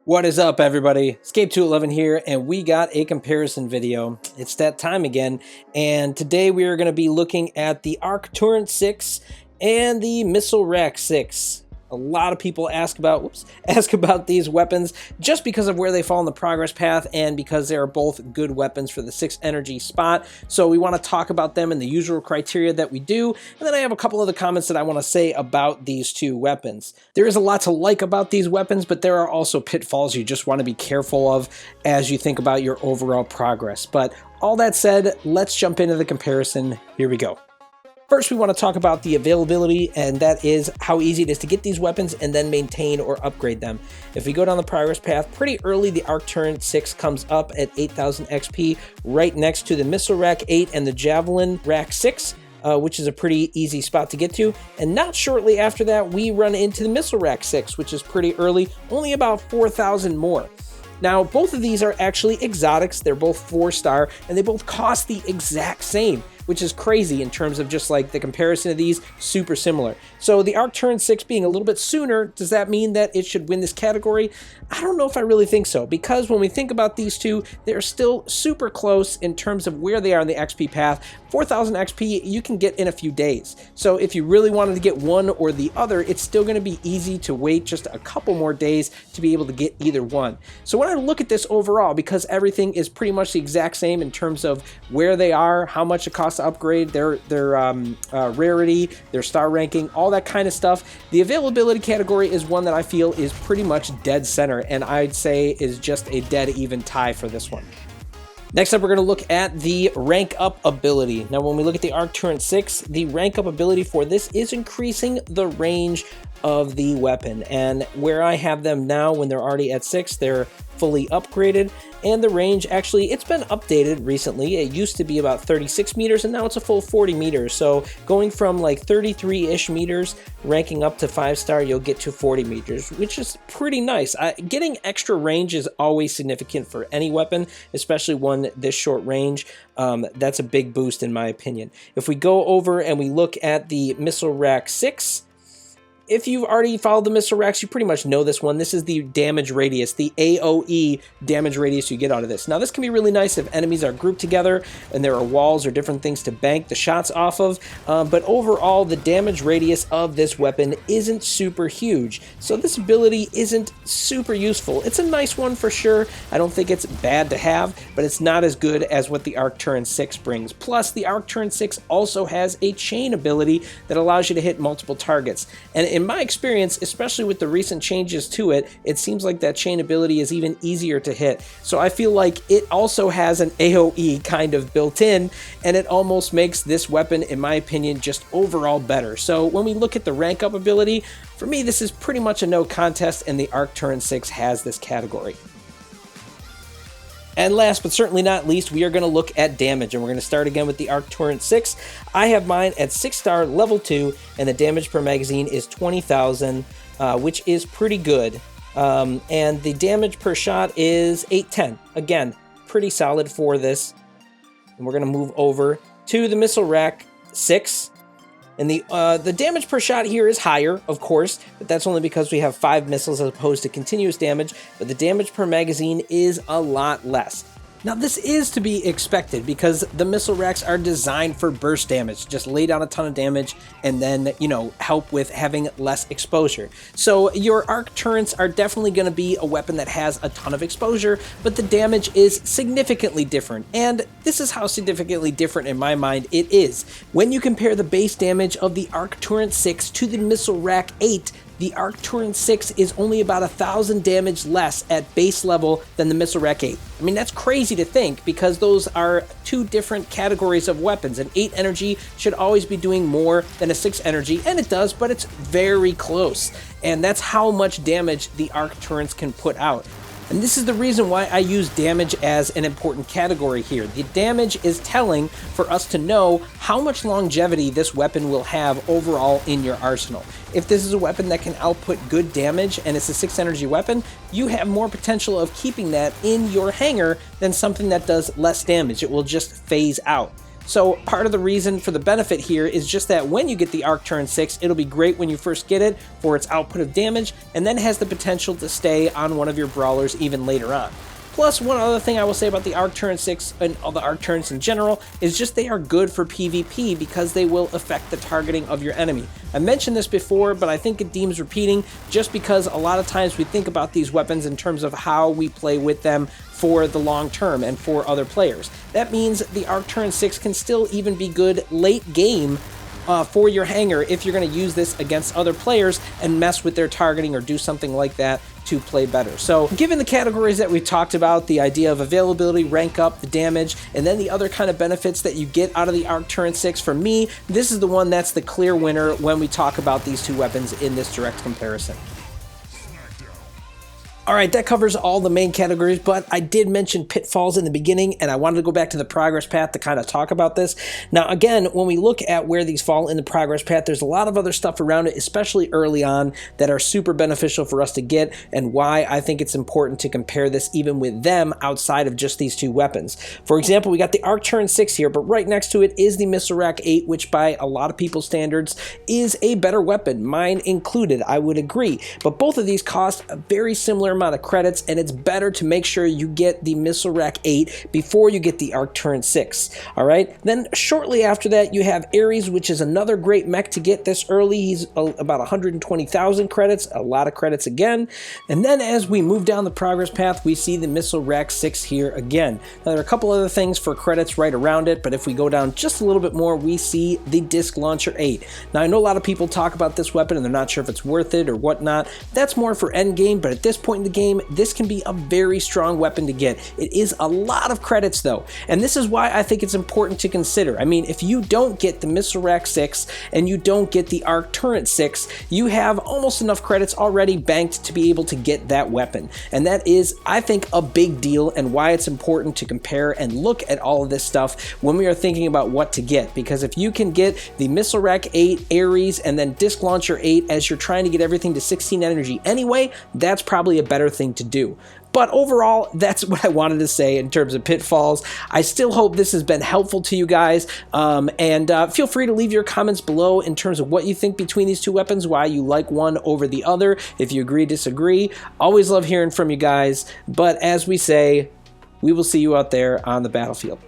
What is up, everybody? Escape211 here, and we got a comparison video. It's that time again, and today we are going to be looking at the Arc Torrent 6 and the Missile Rack 6. A lot of people ask about these weapons just because of where they fall in the progress path and because they are both good weapons for the 6 energy spot. So we want to talk about them in the usual criteria that we do. And then I have a couple of the comments that I want to say about these two weapons. There is a lot to like about these weapons, but there are also pitfalls you just want to be careful of as you think about your overall progress. But all that said, let's jump into the comparison. Here we go. First, we want to talk about the availability, and that is how easy it is to get these weapons and then maintain or upgrade them. If we go down the progress path, pretty early the Arc Torrent 6 comes up at 8,000 XP, right next to the Missile Rack 8 and the Javelin Rack 6, which is a pretty easy spot to get to. And not shortly after that, we run into the Missile Rack 6, which is pretty early, only about 4,000 more. Now, both of these are actually exotics. They're both 4-star, and they both cost the exact same, which is crazy in terms of just like the comparison of these, super similar. So the Arc Torrent 6 being a little bit sooner, does that mean that it should win this category? I don't know if I really think so, because when we think about these two, they're still super close in terms of where they are in the XP path. 4,000 XP you can get in a few days. So if you really wanted to get one or the other, it's still going to be easy to wait just a couple more days to be able to get either one. So when I look at this overall, because everything is pretty much the exact same in terms of where they are, how much it costs to upgrade, their rarity, their star ranking, all that kind of stuff, the availability category is one that I feel is pretty much dead center, and I'd say is just a dead even tie for this one. Next up, we're going to look at the rank up ability. Now, when we look at the Arc Torrent 6, the rank up ability for this is increasing the range of the weapon. And where I have them now, when they're already at 6, they're fully upgraded, and the range, actually, it's been updated recently. It used to be about 36 meters, and now it's a full 40 meters. So going from like 33-ish meters, ranking up to 5-star, you'll get to 40 meters, which is pretty nice. Getting extra range is always significant for any weapon, especially one this short range. That's a big boost in my opinion. If we go over and we look at the Missile Rack 6, if you've already followed the Missile Racks, you pretty much know this one. This is the damage radius, the AoE damage radius you get out of this. Now, this can be really nice if enemies are grouped together and there are walls or different things to bank the shots off of, but overall, the damage radius of this weapon isn't super huge, so this ability isn't super useful. It's a nice one for sure. I don't think it's bad to have, but it's not as good as what the Arc Torrent 6 brings. Plus, the Arc Torrent 6 also has a chain ability that allows you to hit multiple targets, and in my experience, especially with the recent changes to it, it seems like that chain ability is even easier to hit. So I feel like it also has an AoE kind of built in, and it almost makes this weapon, in my opinion, just overall better. So when we look at the rank up ability, for me, this is pretty much a no contest, and the Arc Torrent 6 has this category. And last but certainly not least, we are going to look at damage, and we're going to start again with the Arc Torrent 6. I have mine at 6-star level 2, and the damage per magazine is 20,000, which is pretty good. And the damage per shot is 810. Again, pretty solid for this. And we're going to move over to the Missile Rack 6. And the damage per shot here is higher, of course, but that's only because we have 5 missiles as opposed to continuous damage, but the damage per magazine is a lot less. Now, this is to be expected because the missile racks are designed for burst damage. Just lay down a ton of damage and then, help with having less exposure. So your arc turrets are definitely going to be a weapon that has a ton of exposure, but the damage is significantly different. And this is how significantly different in my mind it is. When you compare the base damage of the Arc Torrent 6 to the Missile Rack 8, the Arc Torrent 6 is only about 1,000 damage less at base level than the Missile Rack 8. I mean, that's crazy to think because those are two different categories of weapons. An 8 energy should always be doing more than a 6 energy, and it does, but it's very close. And that's how much damage the Arc Torrents can put out. And this is the reason why I use damage as an important category here. The damage is telling for us to know how much longevity this weapon will have overall in your arsenal. If this is a weapon that can output good damage and it's a 6 energy weapon, you have more potential of keeping that in your hangar than something that does less damage. It will just phase out. So part of the reason for the benefit here is just that when you get the Arc Turn 6, it'll be great when you first get it for its output of damage, and then has the potential to stay on one of your brawlers even later on. Plus, one other thing I will say about the Arc Turn 6 and all the Arc Turns in general is just they are good for PvP because they will affect the targeting of your enemy. I mentioned this before, but I think it deems repeating just because a lot of times we think about these weapons in terms of how we play with them for the long term and for other players. That means the Arc Turn 6 can still even be good late game for your hanger if you're going to use this against other players and mess with their targeting or do something like that to play better. So given the categories that we talked about, the idea of availability, rank up, the damage, and then the other kind of benefits that you get out of the Arc Turn 6, for me, this is the one that's the clear winner when we talk about these two weapons in this direct comparison. Alright, that covers all the main categories, but I did mention pitfalls in the beginning, and I wanted to go back to the progress path to kind of talk about this. Now, again, when we look at where these fall in the progress path, there's a lot of other stuff around it, especially early on, that are super beneficial for us to get, and why I think it's important to compare this even with them outside of just these two weapons. For example, we got the Arc Turn 6 here, but right next to it is the Missile Rack 8, which by a lot of people's standards is a better weapon, mine included, I would agree. But both of these cost a very similar amount of credits, and it's better to make sure you get the Missile Rack 8 before you get the Arc Turn 6. Alright, then shortly after that you have Ares, which is another great mech to get this early. He's about 120,000 credits, a lot of credits again. And then as we move down the progress path, we see the Missile Rack 6 here again. Now there are a couple other things for credits right around it, but if we go down just a little bit more, we see the Disc Launcher 8. Now I know a lot of people talk about this weapon and they're not sure if it's worth it or whatnot. That's more for end game, but at this point in the game, this can be a very strong weapon to get. It is a lot of credits though, and this is why I think it's important to consider. I mean, if you don't get the Missile Rack 6 and you don't get the Arc Turret 6, you have almost enough credits already banked to be able to get that weapon. And that is, I think, a big deal, and why it's important to compare and look at all of this stuff when we are thinking about what to get. Because if you can get the Missile Rack 8, Ares, and then Disc Launcher 8 as you're trying to get everything to 16 energy anyway, that's probably a better thing to do. But overall, that's what I wanted to say in terms of pitfalls. I still hope this has been helpful to you guys, and feel free to leave your comments below in terms of what you think between these two weapons, why you like one over the other, if you agree, disagree. Always love hearing from you guys, but as we say, we will see you out there on the battlefield.